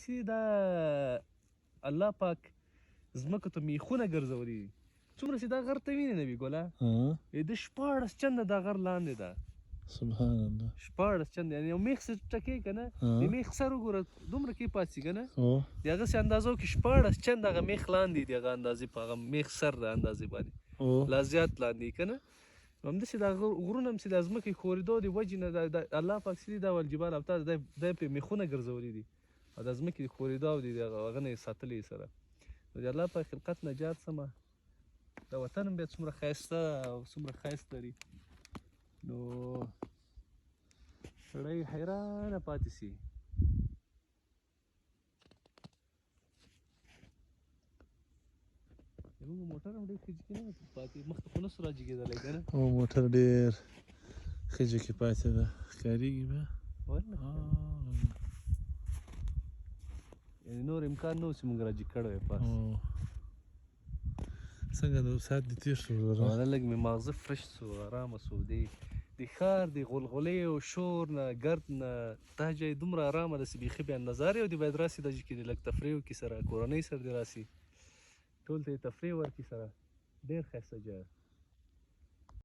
چې دا الله پاک ځمکو ته میخونه ګرځولي دي، څومره چې دا غر ته وینې نبي ګله د 14 چنده دا غر لاندې ده. سبحان الله. 14 چنده یعنې یو میخ چې ټکې که نه د میخ سر وګوره دومره کې پاتې که نه د هغسې اندازو کې 14 چنده هغه میخ لاندې دي، هغه اندازې په هغه میخ سر د اندازې باندې لا زیات لاندې که نه. همداسې دا غرونه هم چې د ځمکې ښورېدو د وجې نه الله پاک چې دي دا والجبال اوتاد دی پرې میخونه ګرځولي دي او د ځمکې د ښورېدو او د هغه نه یې ساتلي سره. نو د الله پاک خلقت نجات سمه دا وطن هم بیا څومره ښایسته او څومره ښایست لري، نو سړی حیرانه پاتې سي. زموږ موټر هم ډېر ښه جګې نه پاتې، مخته خو نسو راجګېدلی که نه. موټر ډېر ښه جګې پاتې ده، ښکارېږي بیا یعنې نور امکان نه و چې موږ راجګ کړی وی پاس. څنګه د ساعت دې تېر شو؟ لږ مې ماغزه فرش سو، ارامه سو. د ښار د غلغلې او شور نه ګرد نه دا ځای دومره ارامه ده چې بیخي بیا نظارې او دې باید راسي دا ځای کې د لږ تفریح وکړي سره کورنۍ سره دې راسي ټول ته یې تفریح ورکړي سره. ډېر ښایسته ځای